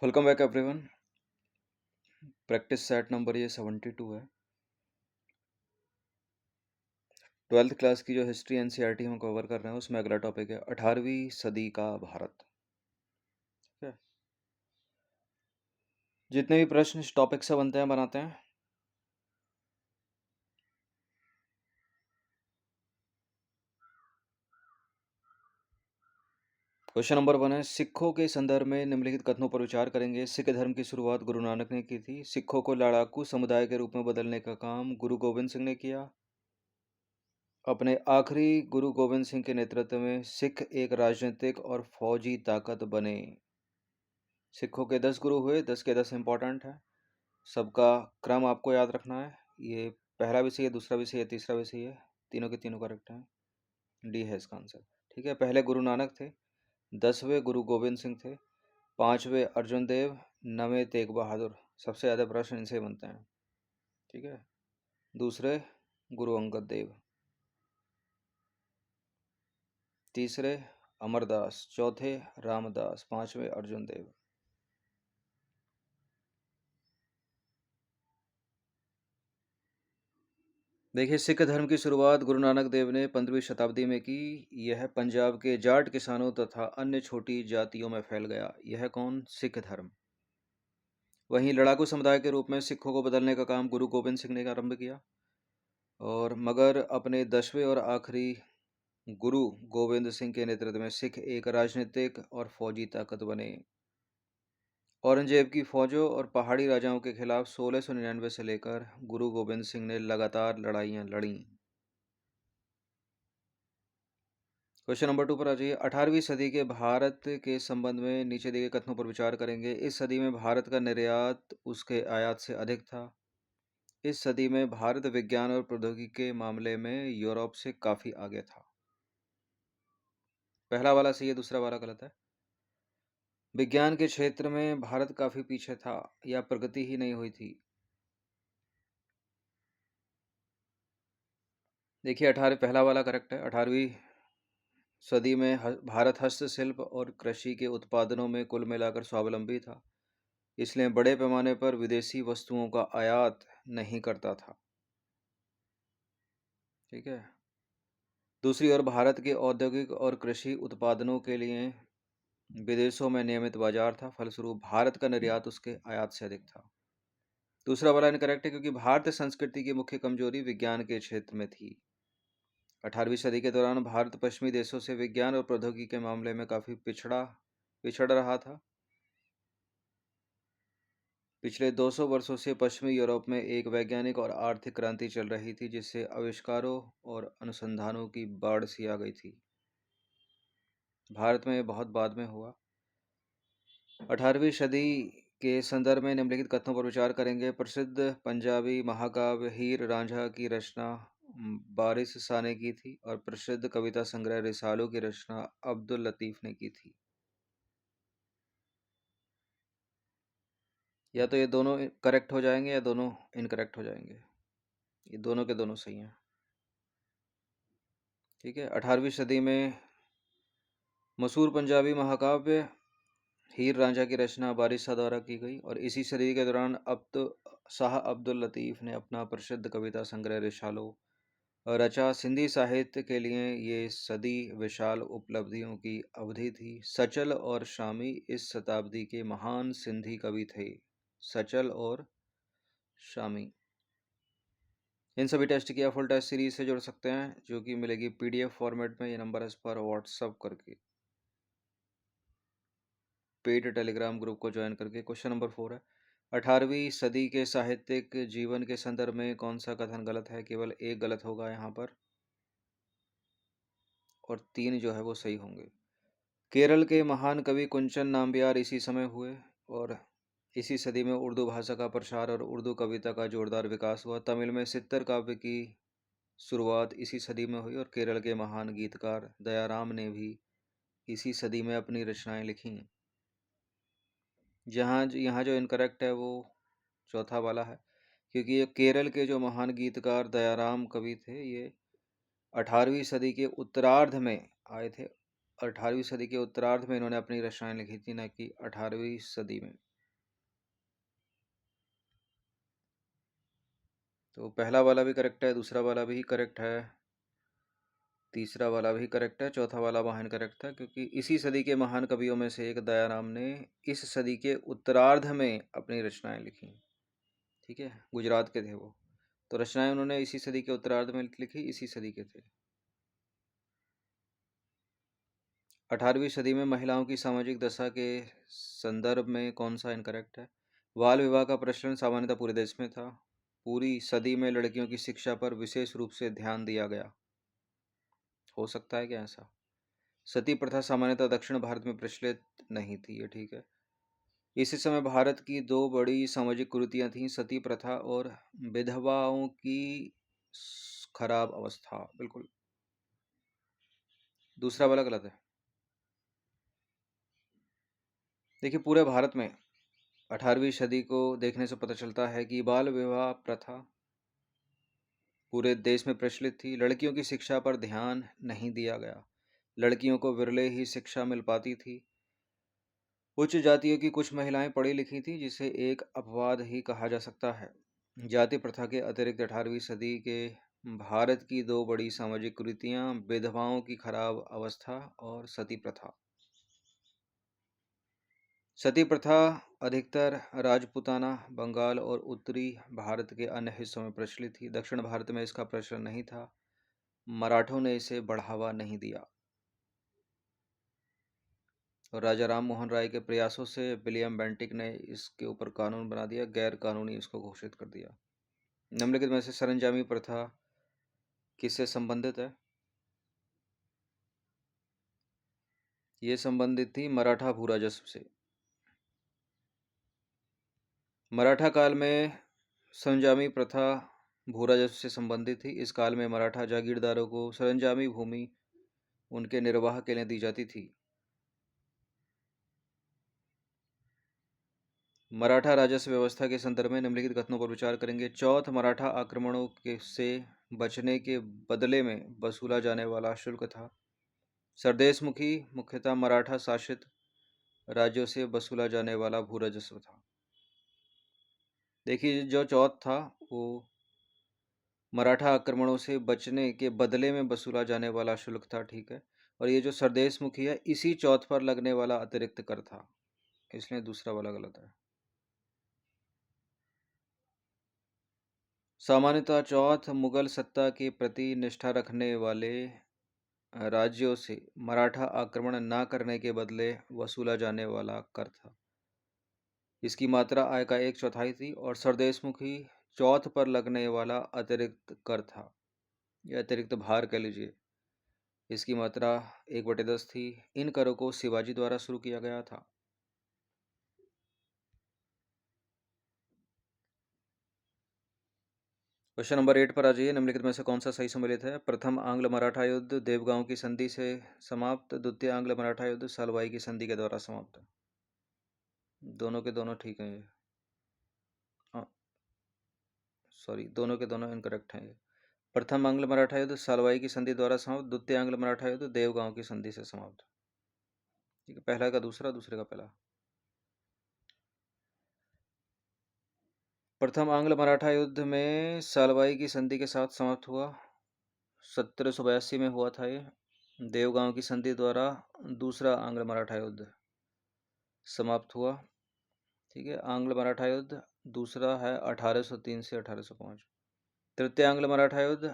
Welcome back everyone. Practice set number ये 72 है। 12th class की जो हिस्ट्री एनसीईआरटी हम कवर कर रहे हैं उसमें अगला टॉपिक है 18वीं सदी का भारत। ठीक है, जितने भी प्रश्न इस टॉपिक से बनते हैं बनाते हैं। क्वेश्चन नंबर 1 है, सिखों के संदर्भ में निम्नलिखित कथनों पर विचार करेंगे। सिख धर्म की शुरुआत गुरु नानक ने की थी। सिखों को लड़ाकू समुदाय के रूप में बदलने का काम गुरु गोविंद सिंह ने किया। अपने आखिरी गुरु गोविंद सिंह के नेतृत्व में सिख एक राजनीतिक और फौजी ताकत बने। सिखों के 10 गुरु हुए, 10 के 10 इंपॉर्टेंट है। सबका क्रम आपको याद रखना है। ये पहला भी सही है, दूसरा भी सही है, तीसरा भी सही है, तीनों के तीनों करेक्ट हैं। डी है इसका आंसर। ठीक है, पहले गुरु नानक थे, 10वें गुरु गोविंद सिंह थे, 5वें अर्जुन देव, 9वें तेग बहादुर। सबसे ज़्यादा प्रश्न इनसे बनते हैं। ठीक है, दूसरे गुरु अंगद देव, तीसरे अमरदास, चौथे रामदास, 5वें अर्जुन देव। देखिए, सिख धर्म की शुरुआत गुरु नानक देव ने 15वीं शताब्दी में की। यह पंजाब के जाट किसानों तथा अन्य छोटी जातियों में फैल गया। यह कौन? सिख धर्म। वहीं लड़ाकू समुदाय के रूप में सिखों को बदलने का काम गुरु गोविंद सिंह ने आरंभ किया। और मगर अपने 10वें और आखिरी गुरु गोविंद सिंह के नेतृत्व में सिख एक राजनीतिक और फौजी ताकत बने। औरंगजेब की फौजों और पहाड़ी राजाओं के खिलाफ 1699 से लेकर गुरु गोविंद सिंह ने लगातार लड़ाइयाँ लड़ी। क्वेश्चन नंबर 2 पर आ जाइए। 18वीं सदी के भारत के संबंध में नीचे दिए गए कथनों पर विचार करेंगे। इस सदी में भारत का निर्यात उसके आयात से अधिक था। इस सदी में भारत विज्ञान और प्रौद्योगिकी के मामले में यूरोप से काफी आगे था। पहला वाला सही है, दूसरा वाला गलत है। विज्ञान के क्षेत्र में भारत काफी पीछे था या प्रगति ही नहीं हुई थी। देखिए, 18 पहला वाला करेक्ट है। 18वीं सदी में भारत हस्तशिल्प और कृषि के उत्पादनों में कुल मिलाकर स्वावलंबी था, इसलिए बड़े पैमाने पर विदेशी वस्तुओं का आयात नहीं करता था। ठीक है, दूसरी ओर भारत के औद्योगिक और कृषि उत्पादनों के लिए विदेशों में नियमित बाजार था, फलस्वरूप भारत का निर्यात उसके आयात से अधिक था। दूसरा वाला इनकरेक्ट है क्योंकि भारतीय संस्कृति की मुख्य कमजोरी विज्ञान के क्षेत्र में थी। 18वीं सदी के दौरान भारत पश्चिमी देशों से विज्ञान और प्रौद्योगिकी के मामले में काफी पिछड़ रहा था। पिछले 200 वर्षों से पश्चिमी यूरोप में एक वैज्ञानिक और आर्थिक क्रांति चल रही थी, जिससे आविष्कारों और अनुसंधानों की बाढ़ सी आ गई थी। भारत में बहुत बाद में हुआ। 18वीं सदी के संदर्भ में निम्नलिखित कथनों पर विचार करेंगे। प्रसिद्ध पंजाबी महाकाव्य हीर रांझा की रचना बारिश शाह ने की थी और प्रसिद्ध कविता संग्रह रिसालों की रचना अब्दुल लतीफ ने की थी। या तो ये दोनों करेक्ट हो जाएंगे या दोनों इनकरेक्ट हो जाएंगे। ये दोनों के दोनों सही हैं। ठीक है, 18वीं सदी में मशहूर पंजाबी महाकाव्य हीर रांझा की रचना बारिश शाह द्वारा की गई और इसी सदी के दौरान शाह अब्दुल लतीफ ने अपना प्रसिद्ध कविता संग्रह रिसालो रचा। सिंधी साहित्य के लिए ये सदी विशाल उपलब्धियों की अवधि थी। सचल और शामी इस शताब्दी के महान सिंधी कवि थे। सचल और शामी। इन सभी टेस्ट की आप फुल टेस्ट सीरीज से जुड़ सकते हैं, जो कि मिलेगी पीडीएफ फॉर्मेट में। ये नंबर है इस पर व्हाट्सअप करके, पेड टेलीग्राम ग्रुप को ज्वाइन करके। क्वेश्चन नंबर 4 है, 18वीं सदी के साहित्यिक जीवन के संदर्भ में कौन सा कथन गलत है? केवल एक गलत होगा यहाँ पर और 3 जो है वो सही होंगे। केरल के महान कवि कुंचन नाम्बियार इसी समय हुए और इसी सदी में उर्दू भाषा का प्रसार और उर्दू कविता का जोरदार विकास हुआ। तमिल में सित्तर काव्य की शुरुआत इसी सदी में हुई और केरल के महान गीतकार दयाराम ने भी इसी सदी में अपनी रचनाएं लिखी। यहाँ जो इनकरेक्ट है वो चौथा वाला है, क्योंकि ये केरल के जो महान गीतकार दयाराम कवि थे, ये 18वीं सदी के उत्तरार्ध में आए थे 18वीं सदी के उत्तरार्ध में इन्होंने अपनी रचनाएं लिखी थी, न कि 18वीं सदी में। तो पहला वाला भी करेक्ट है, दूसरा वाला भी करेक्ट है, तीसरा वाला भी करेक्ट है, चौथा वाला महान करेक्ट था, क्योंकि इसी सदी के महान कवियों में से एक दयाराम ने इस सदी के उत्तरार्ध में अपनी रचनाएं लिखी। ठीक है, गुजरात के थे वो, तो रचनाएं उन्होंने इसी सदी के उत्तरार्ध में लिखी, इसी सदी के थे। 18वीं सदी में महिलाओं की सामाजिक दशा के संदर्भ में कौन सा इनकरेक्ट है? बाल विवाह का प्रचलन सामान्यतः पूरे देश में था। पूरी सदी में लड़कियों की शिक्षा पर विशेष रूप से ध्यान दिया गया। हो सकता है क्या ऐसा? सती प्रथा सामान्यतः दक्षिण भारत में प्रचलित नहीं थी, ये ठीक है। इसी समय भारत की दो बड़ी सामाजिक कुरीतियां थीं, सती प्रथा और विधवाओं की खराब अवस्था। बिल्कुल, दूसरा वाला गलत है। देखिए, पूरे भारत में 18वीं सदी को देखने से पता चलता है कि बाल विवाह प्रथा पूरे देश में प्रचलित थी। लड़कियों की शिक्षा पर ध्यान नहीं दिया गया, लड़कियों को विरले ही शिक्षा मिल पाती थी। उच्च जातियों की कुछ महिलाएं पढ़ी लिखी थी, जिसे एक अपवाद ही कहा जा सकता है। जाति प्रथा के अतिरिक्त 18वीं सदी के भारत की दो बड़ी सामाजिक कुरीतियां विधवाओं की खराब अवस्था और सती प्रथा। सती प्रथा अधिकतर राजपूताना, बंगाल और उत्तरी भारत के अन्य हिस्सों में प्रचलित थी। दक्षिण भारत में इसका प्रचलन नहीं था। मराठों ने इसे बढ़ावा नहीं दिया और राजा राम मोहन राय के प्रयासों से विलियम बेंटिक ने इसके ऊपर कानून बना दिया, गैर कानूनी इसको घोषित कर दिया। निम्नलिखित में से सरंजामी प्रथा किससे संबंधित है? ये संबंधित थी मराठा भूराजस्व से। मराठा काल में सरंजामी प्रथा भूराजस्व से संबंधित थी। इस काल में मराठा जागीरदारों को सरंजामी भूमि उनके निर्वाह के लिए दी जाती थी। मराठा राजस्व व्यवस्था के संदर्भ में निम्नलिखित कथनों पर विचार करेंगे। चौथ मराठा आक्रमणों से बचने के बदले में वसूला जाने वाला शुल्क था। सरदेशमुखी मुख्यतः मराठा शासित राज्यों से वसूला जाने वाला भूराजस्व था। देखिए, जो चौथ था वो मराठा आक्रमणों से बचने के बदले में वसूला जाने वाला शुल्क था, ठीक है। और ये जो सरदेशमुखी है, इसी चौथ पर लगने वाला अतिरिक्त कर था, इसलिए दूसरा वाला गलत है। सामान्यतः चौथ मुगल सत्ता के प्रति निष्ठा रखने वाले राज्यों से मराठा आक्रमण न करने के बदले वसूला जाने वाला कर था। इसकी मात्रा आय का 1/4 थी और सरदेशमुखी चौथ पर लगने वाला अतिरिक्त कर था, या अतिरिक्त भार कह लीजिए। इसकी मात्रा 1/10 थी। इन करों को शिवाजी द्वारा शुरू किया गया था। क्वेश्चन नंबर 8 पर आ जाइए। निम्नलिखित में से कौन सा सही सम्मिलित है? प्रथम आंग्ल मराठा युद्ध देवगांव की संधि से समाप्त, द्वितीय आंग्ल मराठा युद्ध सलवाई की संधि के द्वारा समाप्त। दोनों के दोनों ठीक हैं ये। सॉरी, दोनों के दोनों इनकरेक्ट हैं ये। प्रथम आंग्ल मराठा युद्ध सलवाई की संधि द्वारा समाप्त, द्वितीय आंग्ल मराठा युद्ध देवगांव की संधि से समाप्त। ठीक है, पहला का दूसरा, दूसरे का पहला। प्रथम आंग्ल मराठा युद्ध में सलवाई की संधि के साथ समाप्त हुआ। 1782 में हुआ था ये। देवगांव की संधि द्वारा दूसरा आंग्ल मराठा युद्ध समाप्त हुआ। ठीक है, आंग्ल मराठा युद्ध दूसरा है 1803 से 1805। तृतीय आंग्ल मराठा युद्ध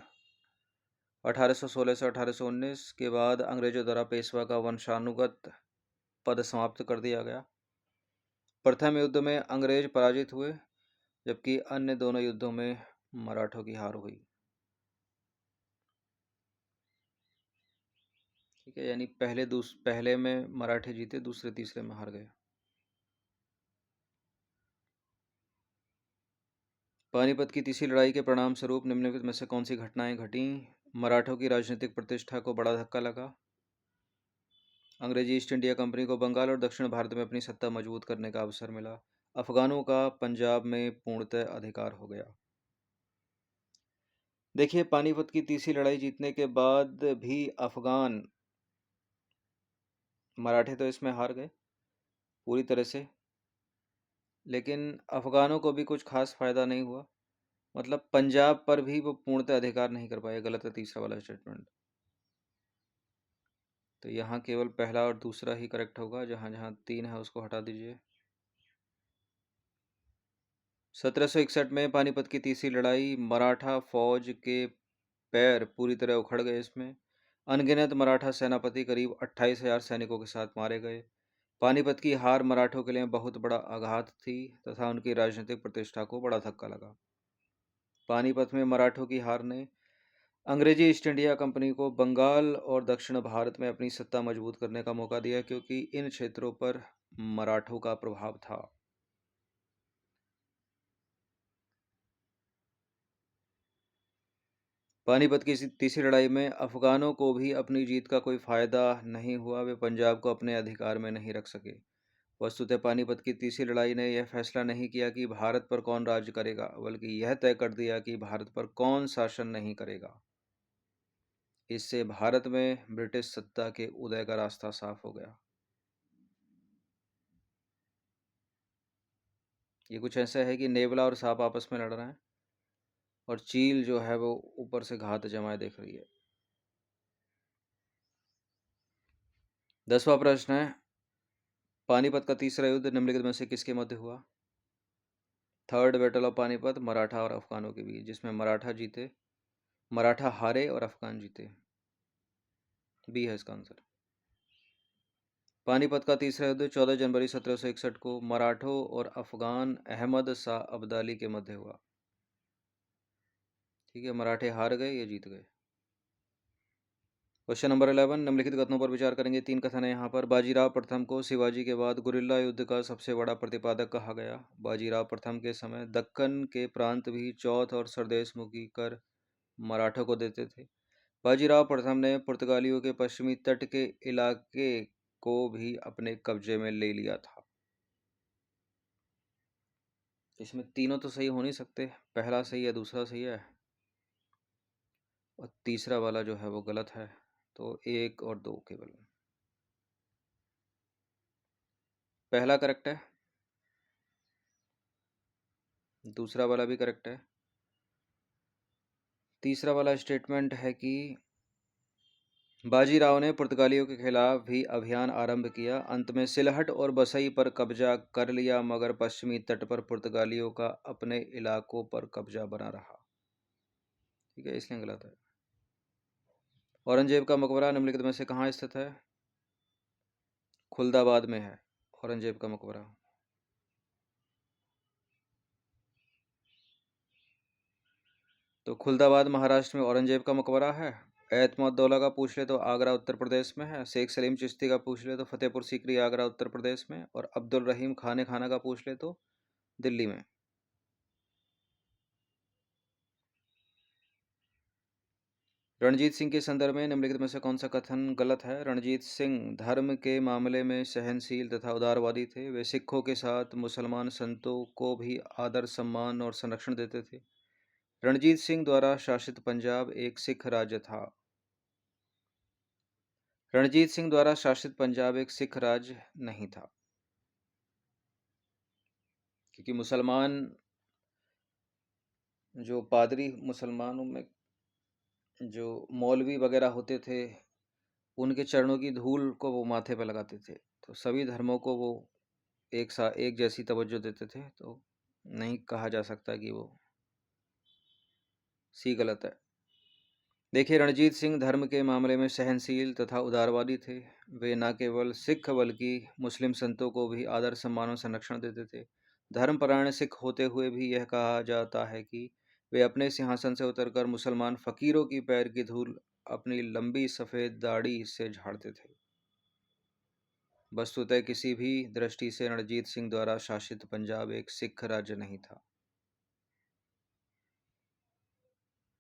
1816 से 1819 के बाद अंग्रेजों द्वारा पेशवा का वंशानुगत पद समाप्त कर दिया गया। प्रथम युद्ध में अंग्रेज पराजित हुए, जबकि अन्य दोनों युद्धों में मराठों की हार हुई। ठीक है, यानी पहले में मराठे जीते, दूसरे तीसरे में हार गए। पानीपत की तीसरी लड़ाई के परिणाम स्वरूप निम्नलिखित में से कौन सी घटनाएं घटी? मराठों की राजनीतिक प्रतिष्ठा को बड़ा धक्का लगा। अंग्रेजी ईस्ट इंडिया कंपनी को बंगाल और दक्षिण भारत में अपनी सत्ता मजबूत करने का अवसर मिला। अफगानों का पंजाब में पूर्णतः अधिकार हो गया। देखिए, पानीपत की तीसरी लड़ाई जीतने के बाद भी अफगान मराठे तो इसमें हार गए पूरी तरह से, लेकिन अफ़गानों को भी कुछ ख़ास फ़ायदा नहीं हुआ। मतलब पंजाब पर भी वो पूर्णतः अधिकार नहीं कर पाए। गलत है तीसरा वाला स्टेटमेंट। तो यहाँ केवल पहला और दूसरा ही करेक्ट होगा, जहाँ जहाँ 3 है उसको हटा दीजिए। 1761 में पानीपत की तीसरी लड़ाई, मराठा फौज के पैर पूरी तरह उखड़ गए। इसमें अनगिनत मराठा सेनापति करीब 28,000 सैनिकों के साथ मारे गए। पानीपत की हार मराठों के लिए बहुत बड़ा आघात थी तथा उनकी राजनीतिक प्रतिष्ठा को बड़ा धक्का लगा। पानीपत में मराठों की हार ने अंग्रेजी ईस्ट इंडिया कंपनी को बंगाल और दक्षिण भारत में अपनी सत्ता मजबूत करने का मौका दिया, क्योंकि इन क्षेत्रों पर मराठों का प्रभाव था। पानीपत की तीसरी लड़ाई में अफगानों को भी अपनी जीत का कोई फायदा नहीं हुआ। वे पंजाब को अपने अधिकार में नहीं रख सके। वस्तुतः पानीपत की तीसरी लड़ाई ने यह फैसला नहीं किया कि भारत पर कौन राज्य करेगा, बल्कि यह तय कर दिया कि भारत पर कौन शासन नहीं करेगा। इससे भारत में ब्रिटिश सत्ता के उदय का रास्ता साफ हो गया। ये कुछ ऐसा है कि नेवला और सांप आपस में लड़ रहे हैं और चील जो है वो ऊपर से घात जमाए देख रही है। 10वां प्रश्न है, पानीपत का तीसरा युद्ध निम्नलिखित में से किसके मध्य हुआ? Third battle of Panipat Maratha और अफगानों के बीच, जिसमें मराठा जीते, मराठा हारे और अफगान जीते। बी है इसका आंसर। पानीपत का तीसरा युद्ध 14 जनवरी 1761 को मराठों और अफगान अहमद शाह अब्दाली के मध्य हुआ। ठीक है, मराठे हार गए, ये जीत गए। क्वेश्चन नंबर 11, निम्नलिखित कथनों पर विचार करेंगे। 3 कथन है यहाँ पर। बाजीराव प्रथम को शिवाजी के बाद गुरिल्ला युद्ध का सबसे बड़ा प्रतिपादक कहा गया। बाजीराव प्रथम के समय दक्कन के प्रांत भी चौथ और सरदेशमुखी कर मराठों को देते थे। बाजीराव प्रथम ने पुर्तगालियों के पश्चिमी तट के इलाके को भी अपने कब्जे में ले लिया था। इसमें तीनों तो सही हो नहीं सकते, पहला सही है, दूसरा सही है और तीसरा वाला जो है वो गलत है। तो 1 और 2 केवल। पहला करेक्ट है, दूसरा वाला भी करेक्ट है। तीसरा वाला स्टेटमेंट है कि बाजीराव ने पुर्तगालियों के खिलाफ भी अभियान आरंभ किया। अंत में सिलहट और बसई पर कब्जा कर लिया, मगर पश्चिमी तट पर पुर्तगालियों का अपने इलाकों पर कब्जा बना रहा। ठीक है, इसलिए गलत है। औरंगजेब का मकबरा निम्नलिखित में से कहाँ स्थित है? खुलदाबाद में है औरंगजेब का मकबरा। तो खुलदाबाद महाराष्ट्र में औरंगजेब का मकबरा है। एतमादुद्दौला का पूछ ले तो आगरा उत्तर प्रदेश में है। शेख सलीम चिश्ती का पूछ ले तो फतेहपुर सीकरी आगरा उत्तर प्रदेश में। और अब्दुल रहीम खाने खाना का पूछ ले तो दिल्ली में। रणजीत सिंह के संदर्भ में निम्नलिखित में से कौन सा कथन गलत है? रणजीत सिंह धर्म के मामले में सहनशील तथा उदारवादी थे। वे सिखों के साथ मुसलमान संतों को भी आदर सम्मान और संरक्षण देते थे। रणजीत सिंह द्वारा शासित पंजाब एक सिख राज्य था। रणजीत सिंह द्वारा शासित पंजाब एक सिख राज्य नहीं था, क्योंकि मुसलमान जो पादरी मुसलमानों में जो मौलवी वगैरह होते थे, उनके चरणों की धूल को वो माथे पर लगाते थे। तो सभी धर्मों को वो एक जैसी तवज्जो देते थे। तो नहीं कहा जा सकता कि वो सी गलत है। देखिए, रणजीत सिंह धर्म के मामले में सहनशील तथा उदारवादी थे। वे न केवल सिख बल्कि मुस्लिम संतों को भी आदर सम्मान और संरक्षण देते थे। धर्मपरायण सिख होते हुए भी यह कहा जाता है कि वे अपने सिंहासन से उतरकर मुसलमान फकीरों की पैर की धूल अपनी लंबी सफ़ेद दाढ़ी से झाड़ते थे। वस्तुतः किसी भी दृष्टि से रणजीत सिंह द्वारा शासित पंजाब एक सिख राज्य नहीं था।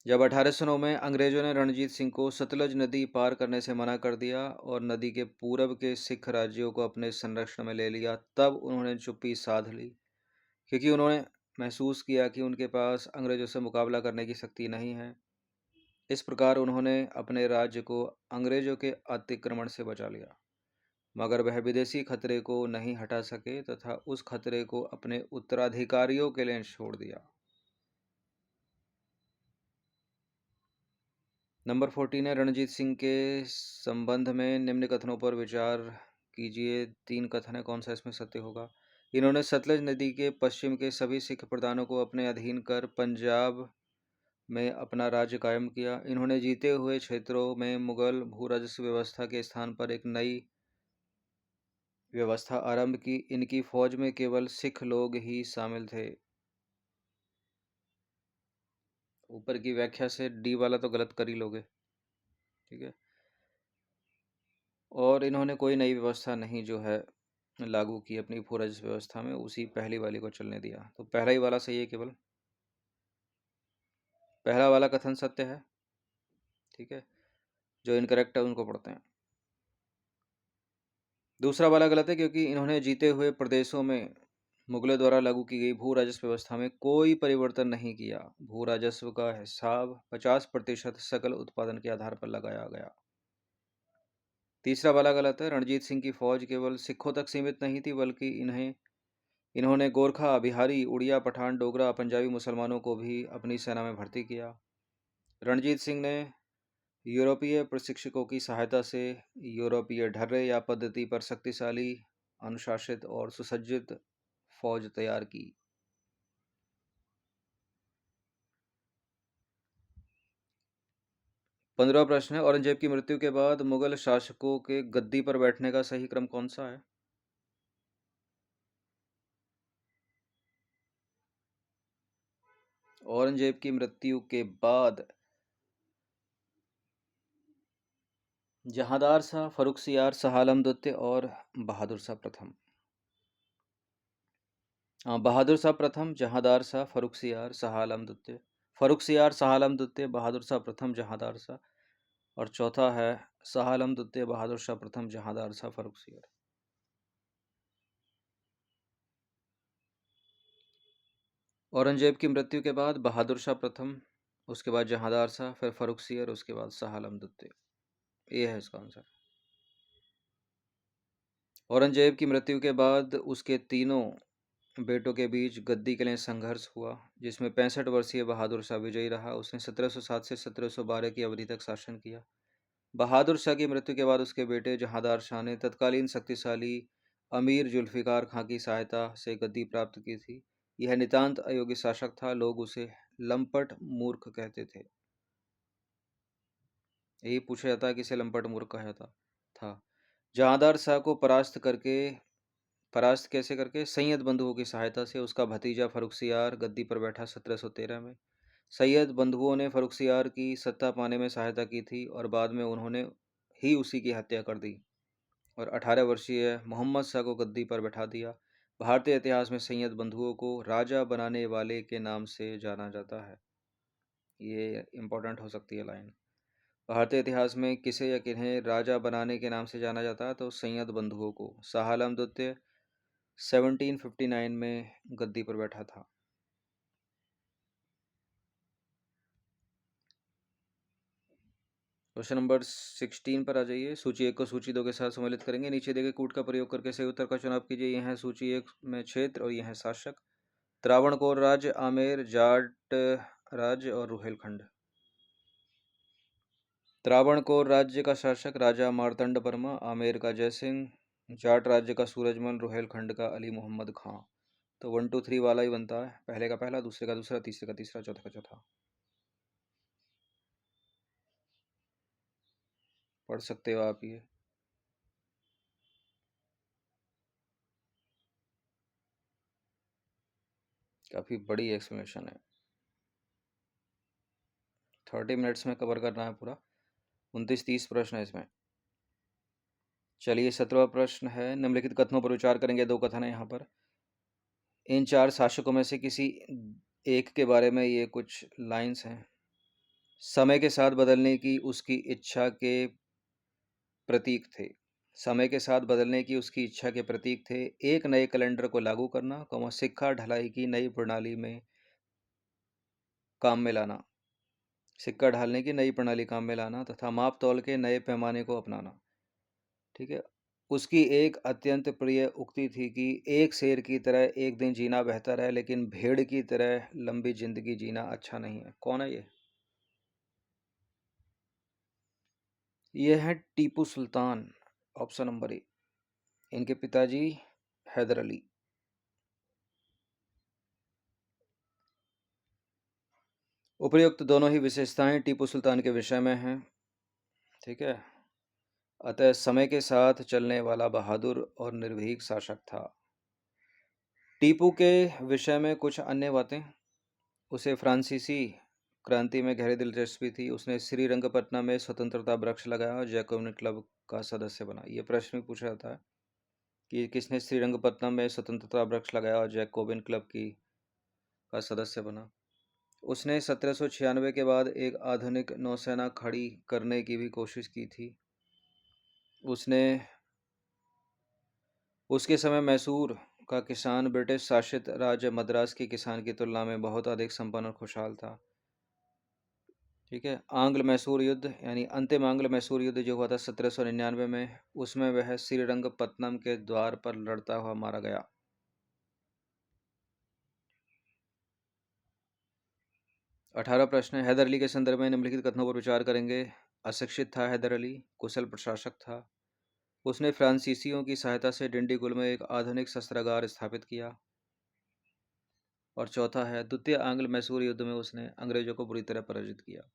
जब 1809 में अंग्रेजों ने रणजीत सिंह को सतलज नदी पार करने से मना कर दिया और नदी के पूरब के सिख राज्यों को अपने संरक्षण में ले लिया, तब उन्होंने चुप्पी साध ली, क्योंकि उन्होंने महसूस किया कि उनके पास अंग्रेजों से मुकाबला करने की शक्ति नहीं है। इस प्रकार उन्होंने अपने राज्य को अंग्रेजों के अतिक्रमण से बचा लिया। मगर वह विदेशी खतरे को नहीं हटा सके तथा उस खतरे को अपने उत्तराधिकारियों के लिए छोड़ दिया। नंबर 14 है, रणजीत सिंह के संबंध में निम्न कथनों पर विचार कीजिए। 3 कथन है, कौन सा इसमें सत्य होगा? इन्होंने सतलज नदी के पश्चिम के सभी सिख प्रधानों को अपने अधीन कर पंजाब में अपना राज्य कायम किया। इन्होंने जीते हुए क्षेत्रों में मुगल भू राजस्व व्यवस्था के स्थान पर एक नई व्यवस्था आरंभ की। इनकी फौज में केवल सिख लोग ही शामिल थे। ऊपर की व्याख्या से डी वाला तो गलत कर ही लोगे, ठीक है। और इन्होंने कोई नई व्यवस्था नहीं जो है लागू की अपनी भू राजस्व व्यवस्था में, उसी पहली वाली को चलने दिया। तो पहला ही वाला सही है केवल, पहला वाला कथन सत्य है, ठीक है। जो इनकरेक्ट है उनको पढ़ते हैं। दूसरा वाला गलत है, क्योंकि इन्होंने जीते हुए प्रदेशों में मुगलों द्वारा लागू की गई भू राजस्व व्यवस्था में कोई परिवर्तन नहीं किया। भू राजस्व का हिसाब 50% सकल उत्पादन के आधार पर लगाया गया। तीसरा वाला गलत है, रणजीत सिंह की फौज केवल सिखों तक सीमित नहीं थी, बल्कि इन्होंने गोरखा, बिहारी, उड़िया, पठान, डोगरा, पंजाबी मुसलमानों को भी अपनी सेना में भर्ती किया। रणजीत सिंह ने यूरोपीय प्रशिक्षकों की सहायता से यूरोपीय ढर्रे या पद्धति पर शक्तिशाली, अनुशासित और सुसज्जित फौज तैयार की। 15वां प्रश्न है, औरंगजेब की मृत्यु के बाद मुगल शासकों के गद्दी पर बैठने का सही क्रम कौन सा है? औरंगजेब की मृत्यु के बाद जहांदार शाह, फर्रुखसियार, शाह आलम द्वितीय और बहादुर शाह प्रथम। बहादुर शाह प्रथम, जहांदार शाह, फर्रुखसियार, शाह आलम द्वितीय। फर्रुखसियार, शाह आलम द्वितीय, बहादुर शाह प्रथम, जहांदार शाह। और चौथा है शाह आलम द्वितीय, बहादुर शाह प्रथम, जहांदार शाह, फर्रुखसियार। औरंगजेब की मृत्यु के बाद बहादुर शाह प्रथम, उसके बाद जहांदार शाह, फिर फर्रुखसियार, उसके बाद शाह आलम द्वितीय। ये है इसका आंसर। औरंगजेब की मृत्यु के बाद उसके तीनों बेटों के बीच गद्दी के लिए संघर्ष हुआ, जिसमें 65 वर्षीय बहादुर शाह विजयी रहा। उसने 1707 से 1712 की अवधि तक शासन किया। बहादुर शाह की मृत्यु के बाद उसके बेटे जहांदार शाह ने तत्कालीन शक्तिशाली अमीर जुल्फिकार खां की सहायता से गद्दी प्राप्त की थी। यह नितांत अयोग्य शासक था, लोग उसे लंपट मूर्ख कहते थे। यही पूछा जाता है किसे लंपट मूर्ख कहा था। जहांदार शाह को परास्त कैसे करके? सैयद बंधुओं की सहायता से। उसका भतीजा फर्रुखसियार गद्दी पर बैठा 1713 में। सैयद बंधुओं ने फर्रुखसियार की सत्ता पाने में सहायता की थी और बाद में उन्होंने ही उसी की हत्या कर दी और 18 वर्षीय मोहम्मद शाह को गद्दी पर बैठा दिया। भारतीय इतिहास में सैयद बंधुओं को राजा बनाने वाले के नाम से जाना जाता है। ये इंपॉर्टेंट हो सकती है लाइन। भारतीय इतिहास में किसे या किन्हें राजा बनाने के नाम से जाना जाता है? तो सैयद बंधुओं को। शाह आलम द्वितीय 1759 में गद्दी पर बैठा था। क्वेश्चन नंबर 16 पर आ जाइए। सूची 1 को सूची 2 के साथ सम्मिलित करेंगे। नीचे दिए गए कूट का प्रयोग करके सही उत्तर का चुनाव कीजिए। यह है सूची 1 में क्षेत्र और यह है शासक। त्रावणकोर राज्य, आमेर, जाट राज्य और रुहेलखंड। त्रावणकोर राज्य का शासक राजा मार्तंड वर्मा, आमेर का जयसिंह, जाट राज्य का सूरजमल, रुहेलखंड का अली मोहम्मद खां। तो 1 2 3 वाला ही बनता है। पहले का पहला, दूसरे का दूसरा, तीसरे का तीसरा, चौथे का चौथा। पढ़ सकते हो आप ये। काफ़ी बड़ी एक्सप्लेनेशन है। 30 मिनट्स में कवर करना है पूरा। 29-30 प्रश्न है इसमें। चलिए 17वां प्रश्न है, निम्नलिखित कथनों पर विचार करेंगे। 2 कथन है यहाँ पर। इन 4 शासकों में से किसी एक के बारे में ये कुछ लाइंस हैं। समय के साथ बदलने की उसकी इच्छा के प्रतीक थे। समय के साथ बदलने की उसकी इच्छा के प्रतीक थे। एक नए कैलेंडर को लागू करना, सिक्का ढलाई की नई प्रणाली में काम में लाना, सिक्का ढालने की नई प्रणाली काम में लाना तथा माप तौल के नए पैमाने को अपनाना। ठीक है। उसकी एक अत्यंत प्रिय उक्ति थी कि एक शेर की तरह एक दिन जीना बेहतर है, लेकिन भेड़ की तरह लंबी जिंदगी जीना अच्छा नहीं है। कौन है ये? ये है Tipu Sultan. Option number A. इनके पिताजी हैदर अली। उपर्युक्त दोनों ही विशेषताएं टीपू सुल्तान के विषय में हैं। ठीक है। अतः समय के साथ चलने वाला बहादुर और निर्भीक शासक था। टीपू के विषय में कुछ अन्य बातें। उसे फ्रांसीसी क्रांति में गहरी दिलचस्पी थी। उसने श्रीरंगपट्टनम में स्वतंत्रता वृक्ष लगाया और जैकोबिन क्लब का सदस्य बना। ये प्रश्न भी पूछा जाता है कि किसने श्रीरंगपट्टनम में स्वतंत्रता वृक्ष लगाया और जैकोबिन क्लब की का सदस्य बना। उसने 1796 के बाद एक आधुनिक नौसेना खड़ी करने की भी कोशिश की थी। उसने उसके समय मैसूर का किसान ब्रिटिश शासित राज्य मद्रास के किसान की तुलना में बहुत अधिक संपन्न और खुशहाल था। ठीक है। आंग्ल मैसूर युद्ध यानी अंतिम आंग्ल मैसूर युद्ध जो हुआ था 1799 में, उसमें वह श्रीरंगपट्टनम के द्वार पर लड़ता हुआ मारा गया। अठारह प्रश्न है। हैदर अली के संदर्भ में निम्नलिखित कथनों पर विचार करेंगे। अशिक्षित था हैदर अली, कुशल प्रशासक था, उसने फ्रांसीसियों की सहायता से डिंडीगुल में एक आधुनिक शस्त्रागार स्थापित किया, और चौथा है द्वितीय आंग्ल मैसूर युद्ध में उसने अंग्रेजों को बुरी तरह पराजित किया।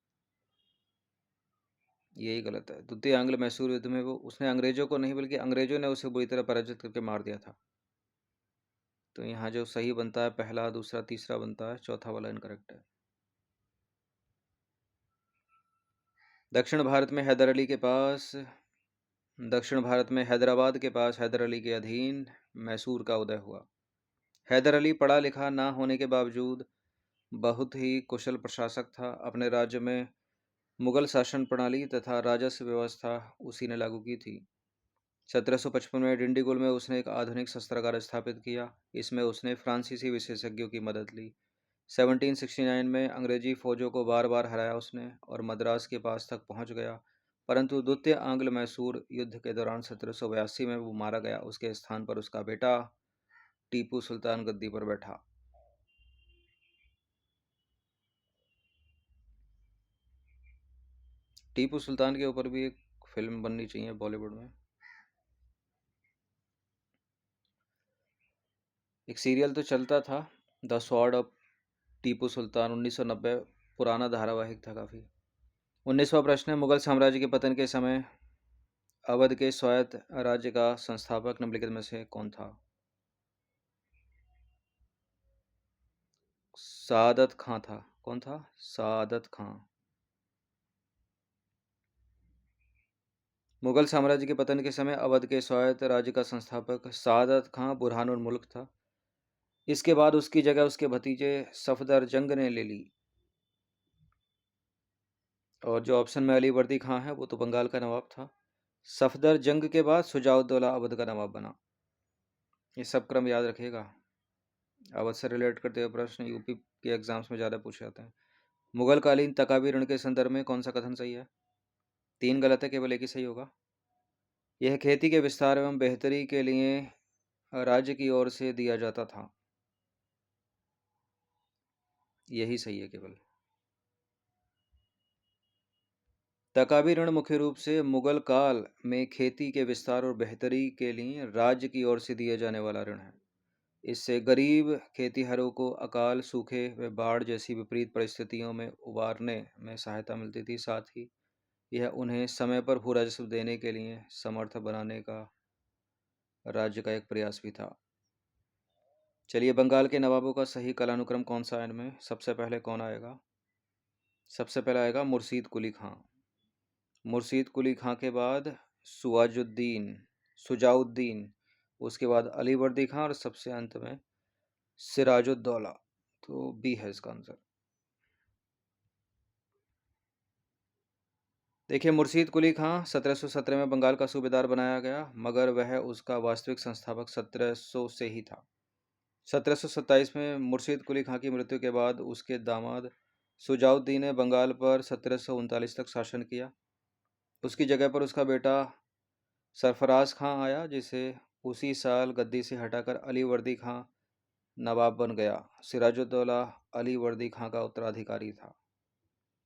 यही गलत है। द्वितीय आंग्ल मैसूर युद्ध में वो उसने अंग्रेजों को नहीं बल्कि अंग्रेजों ने उसे बुरी तरह पराजित करके मार दिया था। तो यहाँ जो सही बनता है पहला, दूसरा, तीसरा बनता है, चौथा वाला इनकरेक्ट है। दक्षिण भारत में हैदर अली के पास दक्षिण भारत में हैदराबाद के पास हैदर अली के अधीन मैसूर का उदय हुआ। हैदर अली पढ़ा लिखा ना होने के बावजूद बहुत ही कुशल प्रशासक था। अपने राज्य में मुगल शासन प्रणाली तथा राजस्व व्यवस्था उसी ने लागू की थी। 1755 में डिंडीगुल में उसने एक आधुनिक शस्त्रागार स्थापित किया। इसमें उसने फ्रांसीसी विशेषज्ञों की मदद ली। 1769 में अंग्रेजी फौजों को बार बार हराया उसने और मद्रास के पास तक पहुंच गया, परंतु द्वितीय आंग्ल मैसूर युद्ध के दौरान 1782 में वो मारा गया। उसके स्थान पर उसका बेटा टीपू सुल्तान गद्दी पर बैठा। टीपू सुल्तान के ऊपर भी एक फिल्म बननी चाहिए बॉलीवुड में। एक सीरियल तो चलता था, the sword of Tipu Sultan, 1990, पुराना धारावाहिक था काफ़ी। 19वां प्रश्न है। मुगल साम्राज्य के पतन के समय अवध के स्वायत्त राज्य का संस्थापक निम्नलिखित में से कौन था? सादत खां था। कौन था? सादत खां। मुगल साम्राज्य के पतन के समय अवध के स्वायत्त राज्य का संस्थापक सादत खां बुरहानुल मुल्क था। इसके बाद उसकी जगह उसके भतीजे सफदरजंग ने ले ली। और जो ऑप्शन में अलीवर्दी खां है वो तो बंगाल का नवाब था। सफदरजंग के बाद शुजाउद्दौला अवध का नवाब बना। ये सब क्रम याद रखिएगा। अवध से रिलेट करते हुए प्रश्न यूपी के एग्जाम्स में ज़्यादा पूछे जाते हैं। मुगल कालीन तकावी ऋण के संदर्भ में कौन सा कथन सही है? 3 गलत है, केवल एक ही सही होगा। यह खेती के विस्तार एवं बेहतरी के लिए राज्य की ओर से दिया जाता था। यही सही है केवल। तकावी ऋण मुख्य रूप से मुगल काल में खेती के विस्तार और बेहतरी के लिए राज्य की ओर से दिए जाने वाला ऋण है। इससे गरीब खेतीहरों को अकाल, सूखे व बाढ़ जैसी विपरीत परिस्थितियों में उबारने में सहायता मिलती थी। साथ ही यह उन्हें समय पर भू राजस्व देने के लिए समर्थ बनाने का राज्य का एक प्रयास भी था। चलिए, बंगाल के नवाबों का सही कालानुक्रम कौन सा है इनमें? सबसे पहले कौन आएगा? सबसे पहले आएगा मुर्शीद कुली खां। मुर्शीद कुली खां के बाद सुवाजुद्दीन सुजाउद्दीन, उसके बाद अलीवर्दी खां और सबसे अंत में सिराजुद्दौला। तो बी है इसका आंसर। देखिए, मुर्शीद कुली खां 1717 में बंगाल का सूबेदार बनाया गया, मगर वह उसका वास्तविक संस्थापक 1700 से ही था। 1727 में मुर्शीद कुली खां की मृत्यु के बाद उसके दामाद सुजाउद्दीन ने बंगाल पर 1739 तक शासन किया। उसकी जगह पर उसका बेटा सरफराज खां आया, जिसे उसी साल गद्दी से हटाकर अली वर्दी खां नवाब बन गया। सिराजुद्दौला अली वर्दी खां का उत्तराधिकारी था।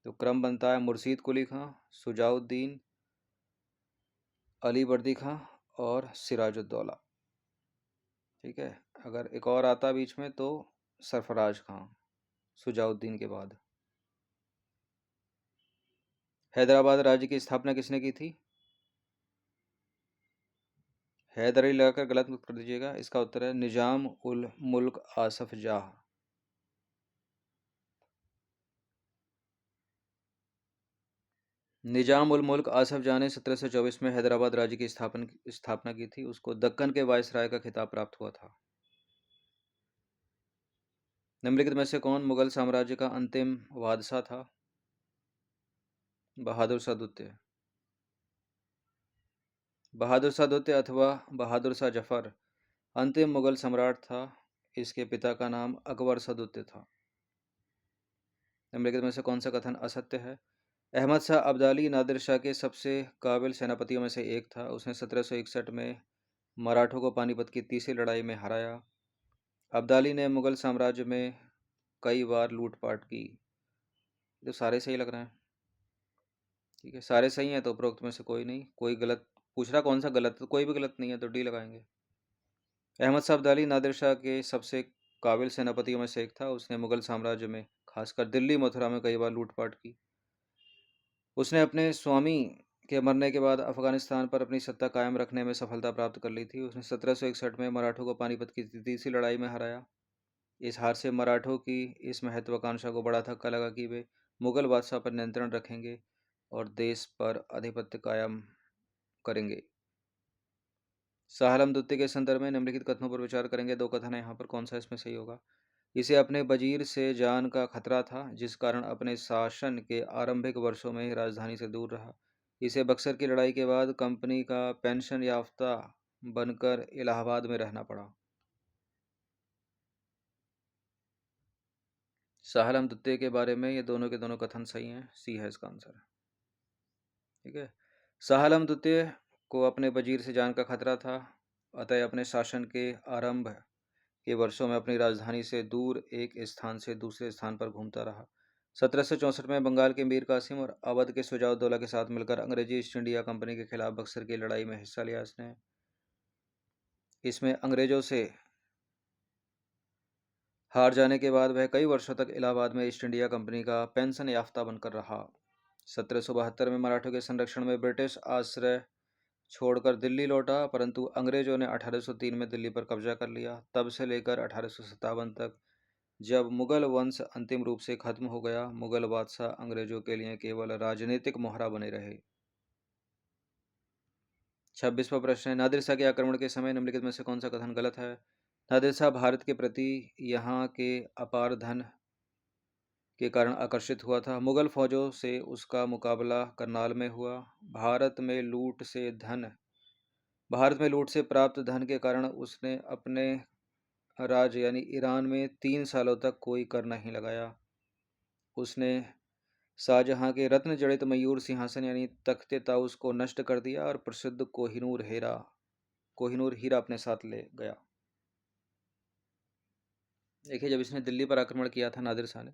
तो क्रम बनता है मुर्शीद कुली खां, सुजाउद्दीन, अली वर्दी खां और सिराजुद्दौला। ठीक है। अगर एक और आता बीच में तो सरफराज खां, सुजाउद्दीन के बाद। हैदराबाद राज्य की स्थापना किसने की थी? हैदर अली लगाकर गलत मत कर दीजिएगा। इसका उत्तर है निजाम उल मुल्क आसफ जाह। निजाम उल मुल्क आसफ जाह ने 1724 में हैदराबाद राज्य की स्थापना की थी। उसको दक्कन के वायसराय का खिताब प्राप्त हुआ था। निम्नलिखित में से कौन मुगल साम्राज्य का अंतिम बादशाह था? बहादुर शाह द्वितीय। बहादुर शाह द्वितीय अथवा बहादुर शाह जफर अंतिम मुगल सम्राट था। इसके पिता का नाम अकबर शाह द्वितीय था। निम्नलिखित में से कौन सा कथन असत्य है? अहमद शाह अब्दाली नादिर शाह के सबसे काबिल सेनापतियों में से एक था। उसने 1761 में मराठों को पानीपत की तीसरी लड़ाई में हराया। अब्दाली ने मुगल साम्राज्य में कई बार लूटपाट की। तो सारे सही लग रहे हैं। ठीक है, सारे सही हैं तो उपरोक्त में से कोई नहीं। कोई गलत पूछ रहा, कौन सा गलत? तो कोई भी गलत नहीं है तो डी लगाएंगे। अहमद शाह अब्दाली नादिर शाह के सबसे काबिल सेनापतियों में से एक था। उसने मुगल साम्राज्य में खासकर दिल्ली मथुरा में कई बार लूटपाट की। उसने अपने स्वामी के मरने के बाद अफगानिस्तान पर अपनी सत्ता कायम रखने में सफलता प्राप्त कर ली थी। उसने 1761 में मराठों को पानीपत की तीसरी लड़ाई में हराया। इस हार से मराठों की इस महत्वाकांक्षा को बड़ा धक्का लगा कि वे मुगल बादशाह पर नियंत्रण रखेंगे और देश पर आधिपत्य कायम करेंगे। शाह आलम द्वितीय के संदर्भ में निम्नलिखित कथनों पर विचार करेंगे। दो कथन है यहाँ पर, कौन सा इसमें सही होगा? इसे अपने वजीर से जान का खतरा था, जिस कारण अपने शासन के आरंभिक वर्षों में ही राजधानी से दूर रहा। इसे बक्सर की लड़ाई के बाद कंपनी का पेंशन याफ्ता बनकर इलाहाबाद में रहना पड़ा। शाह आलम द्वितीय के बारे में ये दोनों के दोनों कथन सही हैं। सी है इसका आंसर। ठीक है। शाह आलम द्वितीय को अपने वजीर से जान का खतरा था, अतः अपने शासन के आरंभ के वर्षों में अपनी राजधानी से दूर एक स्थान से दूसरे स्थान पर घूमता रहा। 1764 में बंगाल के मीर कासिम और अवध के शुजाउद्दौला के साथ मिलकर अंग्रेजी ईस्ट इंडिया कंपनी के खिलाफ बक्सर की लड़ाई में हिस्सा लिया। इसमें अंग्रेजों से हार जाने के बाद वह कई वर्षों तक इलाहाबाद में ईस्ट इंडिया कंपनी का पेंशन याफ्ता बनकर रहा। 1772 में मराठों के संरक्षण में ब्रिटिश आश्रय छोड़कर दिल्ली लौटा, परंतु अंग्रेजों ने 1803 में दिल्ली पर कब्जा कर लिया। तब से लेकर 1857 तक, जब मुगल वंश अंतिम रूप से खत्म हो गया, मुगल बादशाह अंग्रेजों के लिए केवल राजनीतिक मोहरा बने रहे। 26वां प्रश्न है, नादिर शाह के आक्रमण के समय निम्नलिखित में से कौन सा कथन गलत है? नादिर शाह भारत के प्रति यहाँ के अपार धन के कारण आकर्षित हुआ था। मुगल फौजों से उसका मुकाबला करनाल में हुआ। भारत में लूट से प्राप्त धन के कारण उसने अपने राज्य यानी ईरान में 3 सालों तक कोई कर नहीं लगाया। उसने शाहजहां के रत्न जड़ित मयूर सिंहासन यानी तख्ते ताउस को नष्ट कर दिया और प्रसिद्ध कोहिनूर हीरा अपने साथ ले गया। देखिए, जब इसने दिल्ली पर आक्रमण किया था नादिर शाह ने,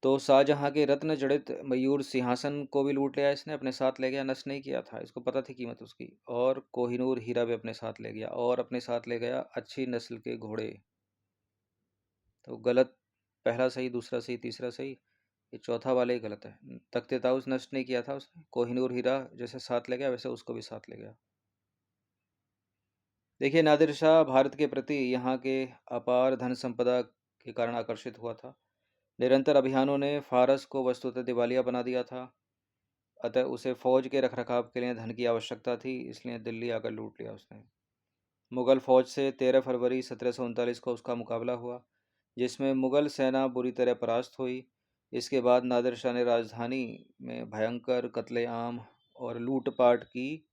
तो शाहजहां के रत्न जड़ित मयूर सिंहासन को भी लूट लिया। इसने अपने साथ ले गया, नष्ट नहीं किया था, इसको पता थी कीमत उसकी। और कोहिनूर हीरा भी अपने साथ ले गया, और अपने साथ ले गया अच्छी नस्ल के घोड़े। तो गलत, पहला सही, दूसरा सही, तीसरा सही, ये चौथा वाला ही गलत है। तख्ते ताउस नष्ट नहीं किया था उसने। कोहिनूर हीरा जैसे साथ ले गया वैसे उसको भी साथ ले गया। देखिए, नादिर शाह भारत के प्रति यहाँ के अपार धन संपदा के कारण आकर्षित हुआ था। निरंतर अभियानों ने फारस को वस्तुतः दिवालिया बना दिया था, अतः उसे फौज के रखरखाव के लिए धन की आवश्यकता थी, इसलिए दिल्ली आकर लूट लिया उसने। मुगल फौज से 13 फरवरी 1739 को उसका मुकाबला हुआ, जिसमें मुगल सेना बुरी तरह परास्त हुई। इसके बाद नादिर शाह ने राजधानी में भयंकर कत्लेआम और लूटपाट की।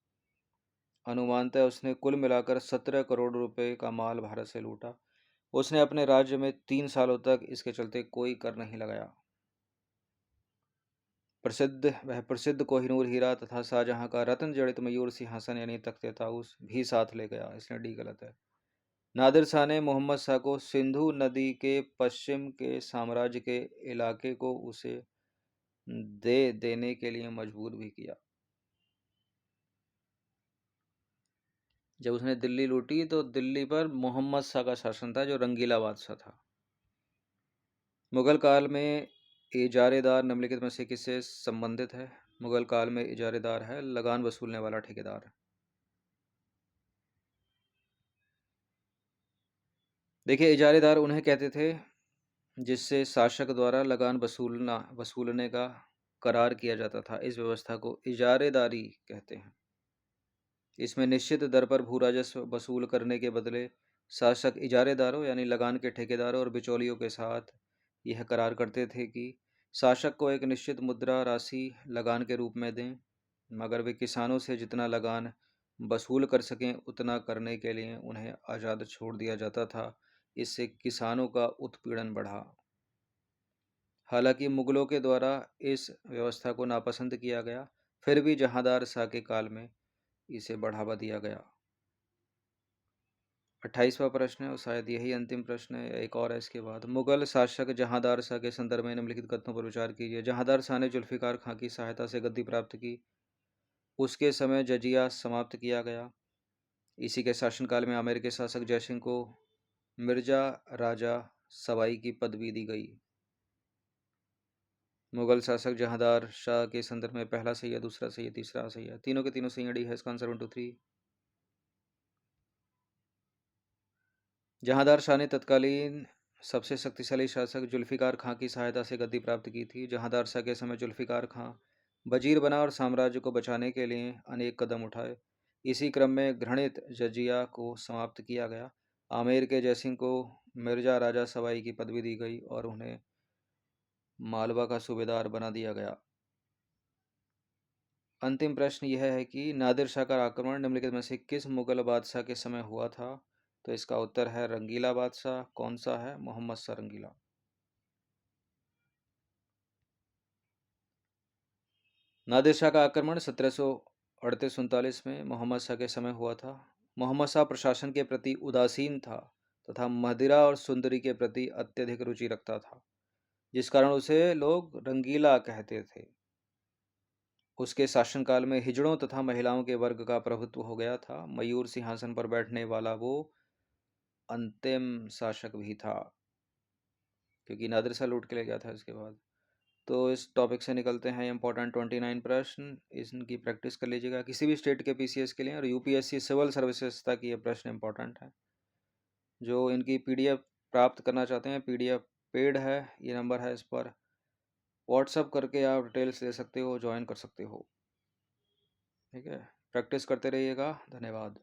अनुमानतः उसने कुल मिलाकर 17 करोड़ रुपए का माल भारत से लूटा। उसने अपने राज्य में 3 सालों तक इसके चलते कोई कर नहीं लगाया। वह प्रसिद्ध कोहिनूर हीरा तथा शाहजहां का रत्न जड़ित मयूर सिंहासन यानी तख्ते ताऊस भी साथ ले गया, इसलिए डी गलत है। नादिर शाह ने मोहम्मद शाह को सिंधु नदी के पश्चिम के साम्राज्य के इलाके को उसे दे देने के लिए मजबूर भी किया। जब उसने दिल्ली लूटी तो दिल्ली पर मोहम्मद शाह का शासन था, जो रंगीला बादशाह था। मुगल काल में इजारेदार निम्नलिखित में से किससे संबंधित है? मुगल काल में इजारेदार है लगान वसूलने वाला ठेकेदार। देखिए, इजारेदार उन्हें कहते थे जिससे शासक द्वारा लगान वसूलने का करार किया जाता था। इस व्यवस्था को इजारेदारी कहते हैं। इसमें निश्चित दर पर भू राजस्व वसूल करने के बदले शासक इजारेदारों यानी लगान के ठेकेदारों और बिचौलियों के साथ यह करार करते थे कि शासक को एक निश्चित मुद्रा राशि लगान के रूप में दें, मगर वे किसानों से जितना लगान वसूल कर सकें उतना करने के लिए उन्हें आज़ाद छोड़ दिया जाता था। इससे किसानों का उत्पीड़न बढ़ा। हालांकि मुगलों के द्वारा इस व्यवस्था को नापसंद किया गया, फिर भी जहांदार शाह के काल में इसे बढ़ावा दिया गया। 28वां प्रश्न है और शायद यही अंतिम प्रश्न है, एक और है इसके बाद। मुगल शासक जहांदार शाह के संदर्भ में निम्नलिखित कथनों पर विचार कीजिए। जहांदार शाह ने जुल्फिकार खां की सहायता से गद्दी प्राप्त की। उसके समय जजिया समाप्त किया गया। इसी के शासनकाल में आमेर के शासक जयसिंह को मिर्जा राजा सवाई की पदवी दी गई। मुगल शासक जहांदार शाह के संदर्भ में पहला सही है, दूसरा सही है, तीसरा सही है, तीनों के तीनों सही डी है। इसका आंसर 1 2 3। जहांदार शाह ने तत्कालीन सबसे शक्तिशाली शासक जुल्फिकार खां की सहायता से गद्दी प्राप्त की थी। जहांदार शाह के समय जुल्फिकार खां वजीर बना और साम्राज्य को बचाने के लिए अनेक कदम उठाए। इसी क्रम में घृणित जजिया को समाप्त किया गया। आमेर के जयसिंह को मिर्जा राजा सवाई की पदवी दी गई और उन्हें मालवा का सूबेदार बना दिया गया। अंतिम प्रश्न यह है कि नादिर शाह का आक्रमण निम्नलिखित में से किस मुगल बादशाह के समय हुआ था? तो इसका उत्तर है रंगीला बादशाह। कौन सा है? मोहम्मद शाह रंगीला। नादिर शाह का आक्रमण 1738-39 में मोहम्मद शाह के समय हुआ था। मोहम्मद शाह प्रशासन के प्रति उदासीन था तथा मदिरा और सुंदरी के प्रति अत्यधिक रुचि रखता था, जिस कारण उसे लोग रंगीला कहते थे। उसके शासनकाल में हिजड़ों तथा महिलाओं के वर्ग का प्रभुत्व हो गया था। मयूर सिंहासन पर बैठने वाला वो अंतिम शासक भी था, क्योंकि नादिर शाह लूट के ले गया था इसके बाद। तो इस टॉपिक से निकलते हैं इंपॉर्टेंट 29 प्रश्न। इनकी प्रैक्टिस कर लीजिएगा किसी भी स्टेट के पीसीएस के लिए, और यूपीएससी सिविल सर्विसेज तक ये प्रश्न इंपॉर्टेंट है। जो इनकी पीडीएफ प्राप्त करना चाहते हैं, पीडीएफ पेड है, ये नंबर है, इस पर व्हाट्सअप करके आप डिटेल्स ले सकते हो, ज्वाइन कर सकते हो। ठीक है, प्रैक्टिस करते रहिएगा। धन्यवाद।